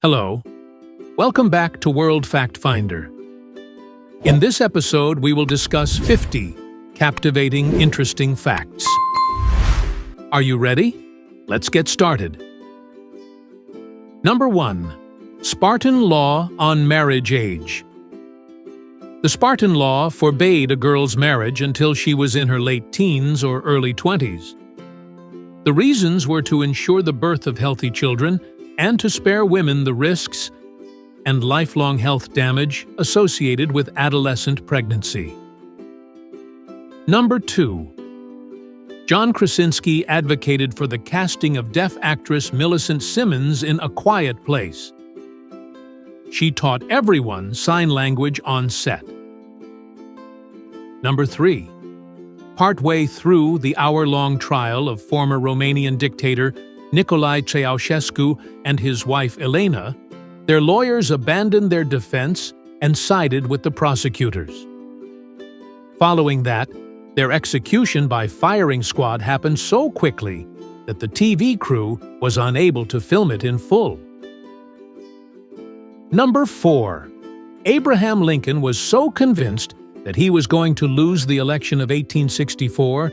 Hello. Welcome back to World Fact Finder. In this episode, we will discuss 50 captivating, interesting facts. Are you ready? Let's get started. Number 1. Spartan law on marriage age. The Spartan law forbade a girl's marriage until she was in her late teens or early 20s. The reasons were to ensure the birth of healthy children and to spare women the risks and lifelong health damage associated with adolescent pregnancy. Number 2. John Krasinski advocated for the casting of deaf actress Millicent Simmons in A Quiet Place. She taught everyone sign language on set. Number 3. Partway through the hour-long trial of former Romanian dictator Nicolae Ceausescu and his wife Elena, their lawyers abandoned their defense and sided with the prosecutors. Following that, their execution by firing squad happened so quickly that the TV crew was unable to film it in full. Number 4. Abraham Lincoln was so convinced that he was going to lose the election of 1864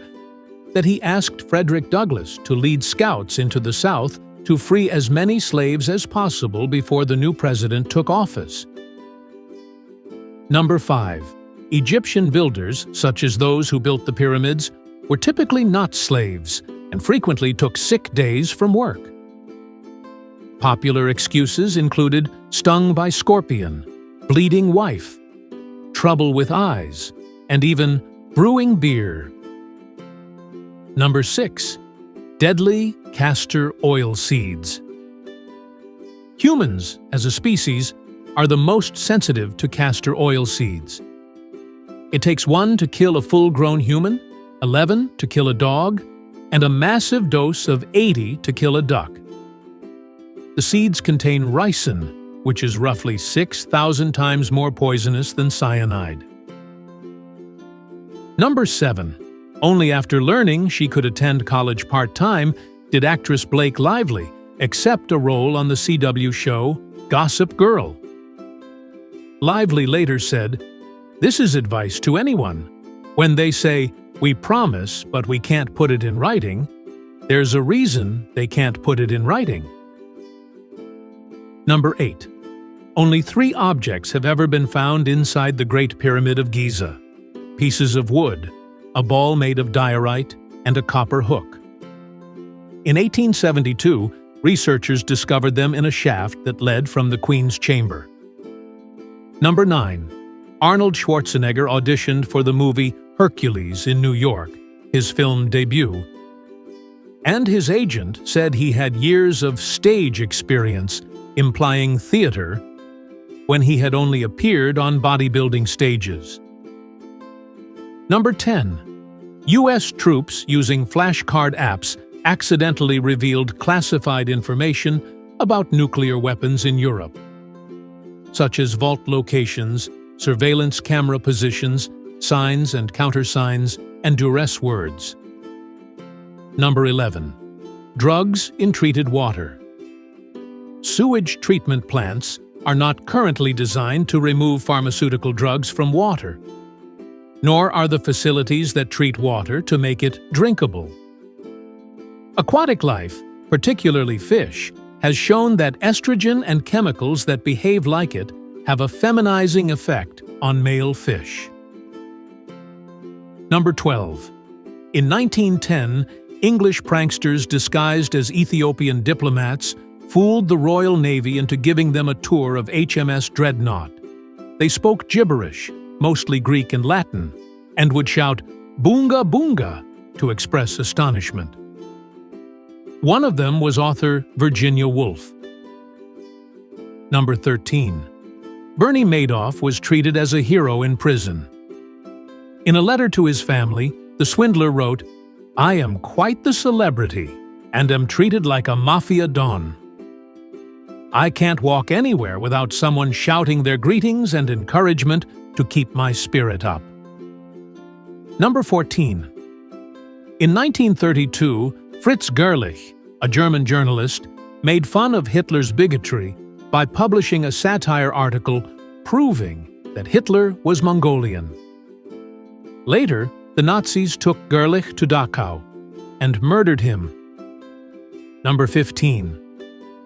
that he asked Frederick Douglass to lead scouts into the South to free as many slaves as possible before the new president took office. Number 5. Egyptian builders, such as those who built the pyramids, were typically not slaves and frequently took sick days from work. Popular excuses included stung by scorpion, bleeding wife, trouble with eyes, and even brewing beer. Number 6. Deadly castor oil seeds. Humans, as a species, are the most sensitive to castor oil seeds. It takes 1 to kill a full-grown human, 11 to kill a dog, and a massive dose of 80 to kill a duck. The seeds contain ricin, which is roughly 6,000 times more poisonous than cyanide. Number 7. Only after learning she could attend college part-time did actress Blake Lively accept a role on the CW show Gossip Girl. Lively later said, "This is advice to anyone. When they say, 'We promise, but we can't put it in writing,' there's a reason they can't put it in writing." Number 8. Only 3 objects have ever been found inside the Great Pyramid of Giza: pieces of wood, a ball made of diorite, and a copper hook. In 1872, researchers discovered them in a shaft that led from the Queen's chamber. Number 9. Arnold Schwarzenegger auditioned for the movie Hercules in New York, his film debut, and his agent said he had years of stage experience, implying theater, when he had only appeared on bodybuilding stages. Number 10. U.S. troops using flashcard apps accidentally revealed classified information about nuclear weapons in Europe, such as vault locations, surveillance camera positions, signs and countersigns, and duress words. Number 11. Drugs in treated water. Sewage treatment plants are not currently designed to remove pharmaceutical drugs from water, nor are the facilities that treat water to make it drinkable. Aquatic life, particularly fish, has shown that estrogen and chemicals that behave like it have a feminizing effect on male fish. Number 12. In 1910, English pranksters disguised as Ethiopian diplomats fooled the Royal Navy into giving them a tour of HMS Dreadnought. They spoke gibberish, mostly Greek and Latin, and would shout "Boonga Boonga" to express astonishment. One of them was author Virginia Woolf. Number 13. Bernie Madoff was treated as a hero in prison. In a letter to his family, the swindler wrote, "I am quite the celebrity and am treated like a mafia don. I can't walk anywhere without someone shouting their greetings and encouragement to keep my spirit up." Number 14. In 1932, Fritz Gerlich, a German journalist, made fun of Hitler's bigotry by publishing a satire article proving that Hitler was Mongolian. Later, the Nazis took Gerlich to Dachau and murdered him. Number 15.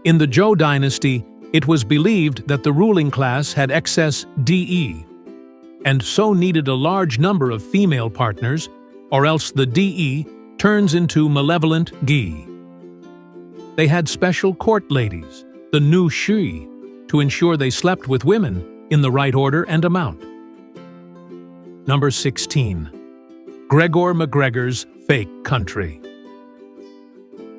In the Zhou dynasty, it was believed that the ruling class had excess DE, and so needed a large number of female partners, or else the DE turns into malevolent Gi. They had special court ladies, the Nu Shui, to ensure they slept with women in the right order and amount. Number 16. Gregor MacGregor's Fake Country.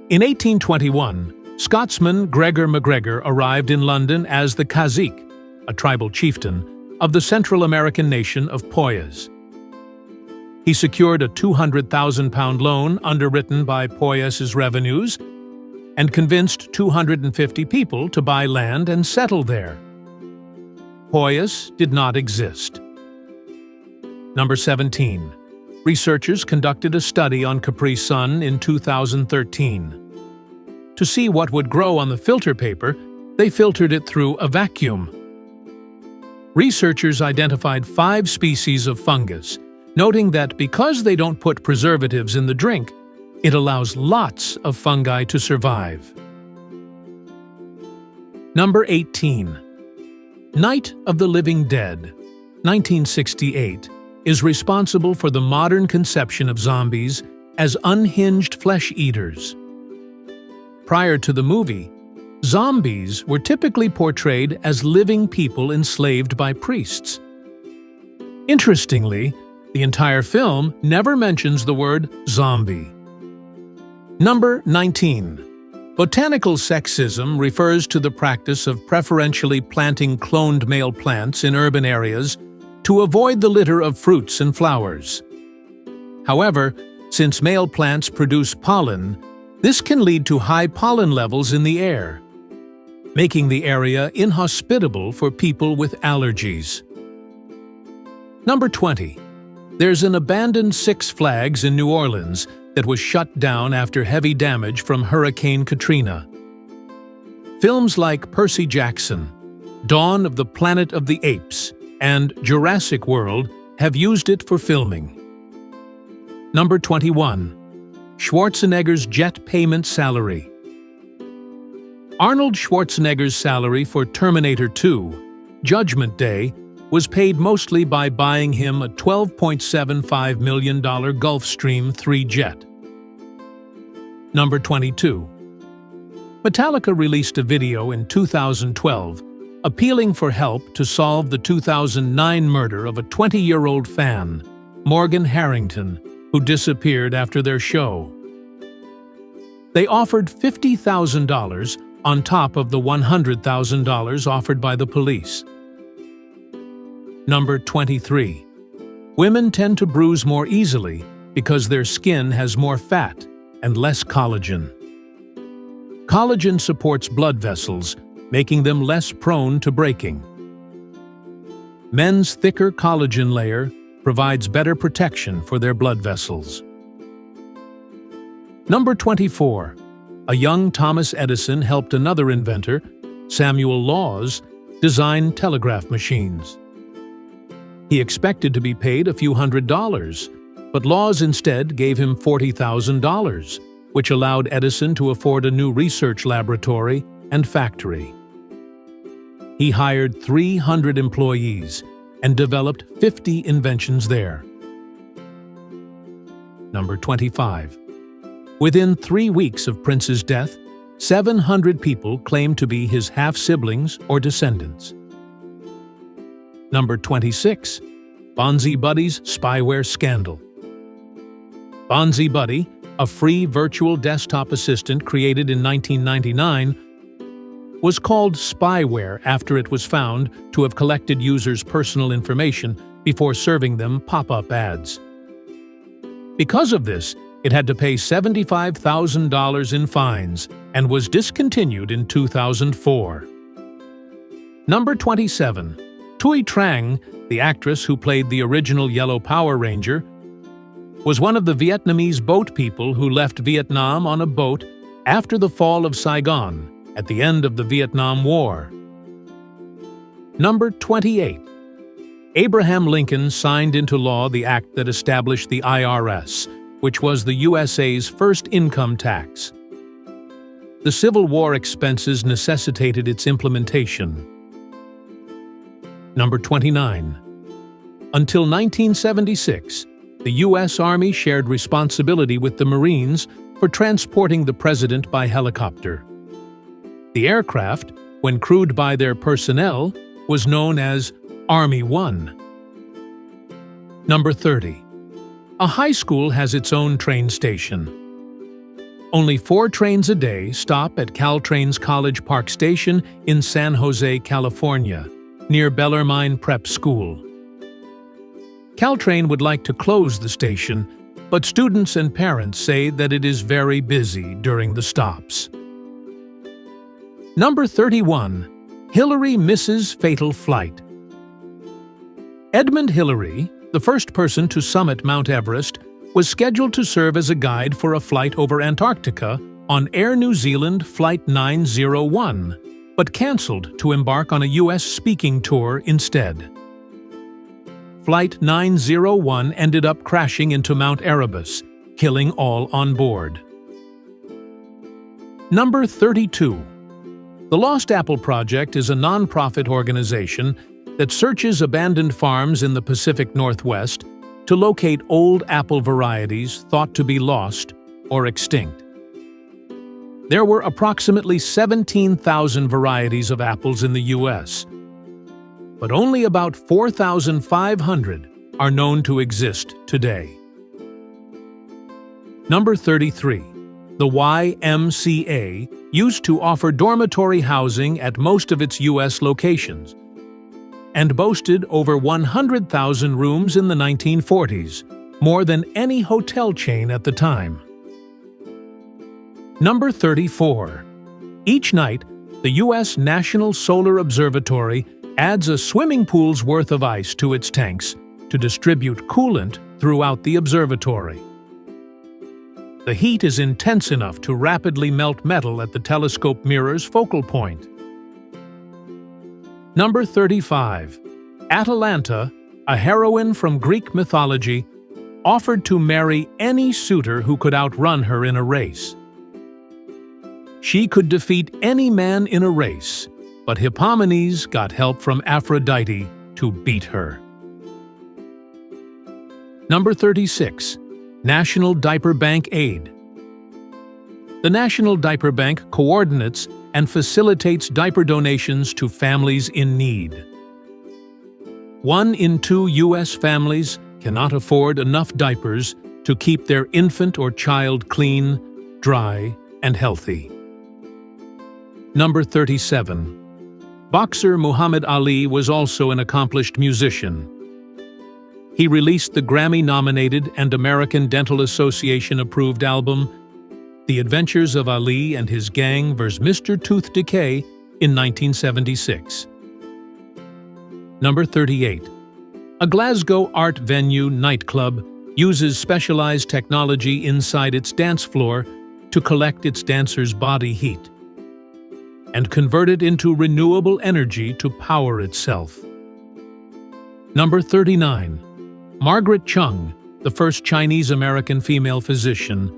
In 1821, Scotsman Gregor MacGregor arrived in London as the Cazique, a tribal chieftain, of the Central American nation of Poyas. He secured a £200,000 loan underwritten by Poyas's revenues and convinced 250 people to buy land and settle there. Poyas did not exist. Number 17. Researchers conducted a study on Capri Sun in 2013. To see what would grow on the filter paper, they filtered it through a vacuum. Researchers identified 5 species of fungus, noting that because they don't put preservatives in the drink, it allows lots of fungi to survive. Number 18. Night of the Living Dead, 1968, is responsible for the modern conception of zombies as unhinged flesh-eaters. Prior to the movie, zombies were typically portrayed as living people enslaved by priests. Interestingly, the entire film never mentions the word zombie. Number 19. Botanical sexism refers to the practice of preferentially planting cloned male plants in urban areas to avoid the litter of fruits and flowers. However, since male plants produce pollen, this can lead to high pollen levels in the air, making the area inhospitable for people with allergies. Number 20. There's an abandoned Six Flags in New Orleans that was shut down after heavy damage from Hurricane Katrina. Films like Percy Jackson, Dawn of the Planet of the Apes, and Jurassic World have used it for filming. Number 21. Schwarzenegger's jet payment salary. Arnold Schwarzenegger's salary for Terminator 2, Judgment Day, was paid mostly by buying him a $12.75 million Gulfstream 3 jet. Number 22. Metallica released a video in 2012 appealing for help to solve the 2009 murder of a 20-year-old fan, Morgan Harrington, who disappeared after their show. They offered $50,000 on top of the $100,000 offered by the police. Number 23. Women tend to bruise more easily because their skin has more fat and less collagen. Collagen supports blood vessels, making them less prone to breaking. Men's thicker collagen layer provides better protection for their blood vessels. Number 24. A young Thomas Edison helped another inventor, Samuel Laws, design telegraph machines. He expected to be paid a few $100s, but Laws instead gave him $40,000, which allowed Edison to afford a new research laboratory and factory. He hired 300 employees and developed 50 inventions there. Number 25. Within 3 weeks of Prince's death, 700 people claimed to be his half-siblings or descendants. Number 26. Bonzi Buddy's spyware scandal. Bonzi Buddy, a free virtual desktop assistant created in 1999, was called spyware after it was found to have collected users' personal information before serving them pop-up ads. Because of this, it had to pay $75,000 in fines and was discontinued in 2004. Number 27. Thuy Trang, the actress who played the original Yellow Power Ranger, was one of the Vietnamese boat people who left Vietnam on a boat after the fall of Saigon at the end of the Vietnam War. Number 28. Abraham Lincoln signed into law the act that established the IRS, which was the USA's first income tax. The Civil War expenses necessitated its implementation. Number 29. Until 1976, the U.S. Army shared responsibility with the Marines for transporting the president by helicopter. The aircraft, when crewed by their personnel, was known as Army One. Number 30. A high school has its own train station. Only 4 trains a day stop at Caltrain's College Park Station in San Jose, California, near Bellarmine Prep School. Caltrain would like to close the station, but students and parents say that it is very busy during the stops. Number 31. Hillary misses fatal flight. Edmund Hillary, the first person to summit Mount Everest, was scheduled to serve as a guide for a flight over Antarctica on Air New Zealand Flight 901, but cancelled to embark on a U.S. speaking tour instead. Flight 901 ended up crashing into Mount Erebus, killing all on board. Number 32. The Lost Apple Project is a non-profit organization that searches abandoned farms in the Pacific Northwest to locate old apple varieties thought to be lost or extinct. There were approximately 17,000 varieties of apples in the U.S., but only about 4,500 are known to exist today. Number 33. The YMCA used to offer dormitory housing at most of its U.S. locations and boasted over 100,000 rooms in the 1940s, more than any hotel chain at the time. Number 34. Each night, the U.S. National Solar Observatory adds a swimming pool's worth of ice to its tanks to distribute coolant throughout the observatory. The heat is intense enough to rapidly melt metal at the telescope mirror's focal point. Number 35. Atalanta, a heroine from Greek mythology, offered to marry any suitor who could outrun her in a race. She could defeat any man in a race, but Hippomenes got help from Aphrodite to beat her. Number 36. National Diaper Bank Aid. The National Diaper Bank coordinates and facilitates diaper donations to families in need. 1 in 2 U.S. families cannot afford enough diapers to keep their infant or child clean, dry, and healthy. Number 37. Boxer Muhammad Ali was also an accomplished musician. He released the Grammy-nominated and American Dental Association-approved album The Adventures of Ali and His Gang vs. Mr. Tooth Decay in 1976. Number 38. A Glasgow art venue nightclub uses specialized technology inside its dance floor to collect its dancers' body heat and convert it into renewable energy to power itself. Number 39. Margaret Chung, the first Chinese-American female physician,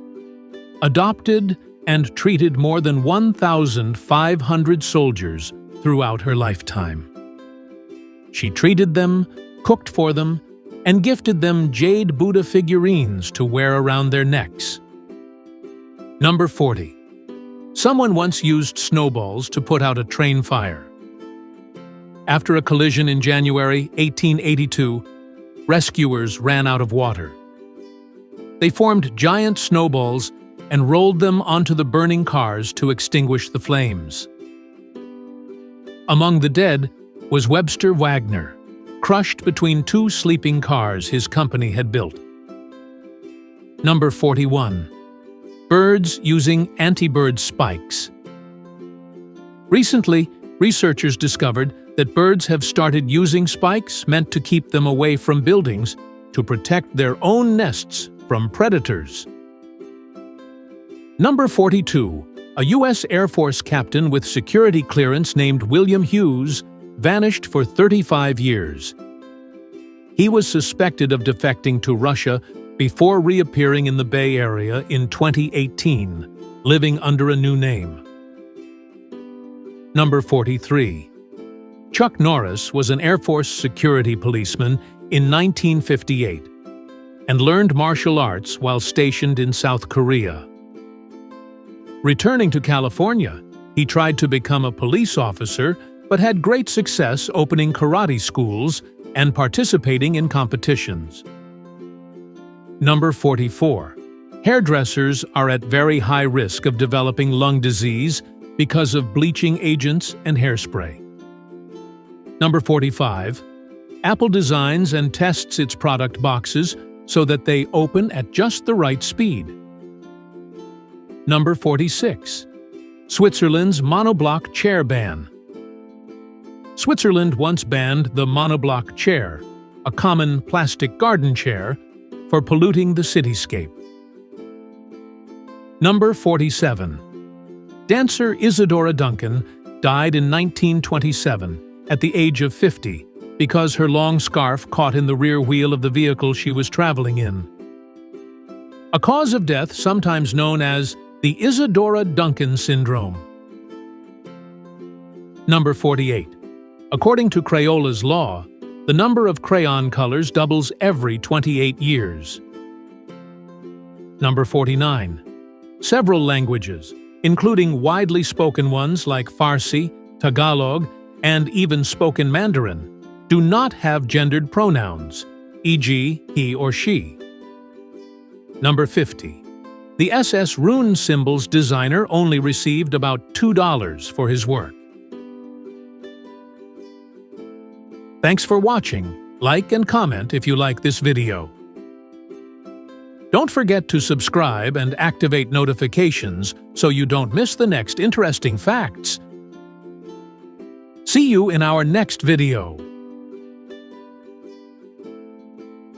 adopted and treated more than 1,500 soldiers throughout her lifetime. She treated them, cooked for them, and gifted them jade Buddha figurines to wear around their necks. Number 40. Someone once used snowballs to put out a train fire. After a collision in January 1882, rescuers ran out of water. They formed giant snowballs and rolled them onto the burning cars to extinguish the flames. Among the dead was Webster Wagner, crushed between 2 sleeping cars his company had built. Number 41. Birds using anti-bird spikes. Recently, researchers discovered that birds have started using spikes meant to keep them away from buildings to protect their own nests from predators. Number 42. A U.S. Air Force captain with security clearance named William Hughes vanished for 35 years. He was suspected of defecting to Russia before reappearing in the Bay Area in 2018, living under a new name. Number 43. Chuck Norris was an Air Force security policeman in 1958 and learned martial arts while stationed in South Korea. Returning to California, he tried to become a police officer but had great success opening karate schools and participating in competitions. Number 44. Hairdressers are at very high risk of developing lung disease because of bleaching agents and hairspray. Number 45. Apple designs and tests its product boxes so that they open at just the right speed. Number 46. Switzerland's monoblock chair ban. Switzerland once banned the monoblock chair, a common plastic garden chair, for polluting the cityscape. Number 47. Dancer Isadora Duncan died in 1927 at the age of 50 because her long scarf caught in the rear wheel of the vehicle she was traveling in. A cause of death sometimes known as the Isadora Duncan syndrome. Number 48. According to Crayola's law, the number of crayon colors doubles every 28 years. Number 49. Several languages, including widely spoken ones like Farsi, Tagalog, and even spoken Mandarin, do not have gendered pronouns, e.g., he or she. Number 50. The SS rune symbol's designer only received about $2 for his work. Thanks for watching. Like and comment if you like this video. Don't forget to subscribe and activate notifications so you don't miss the next interesting facts. See you in our next video.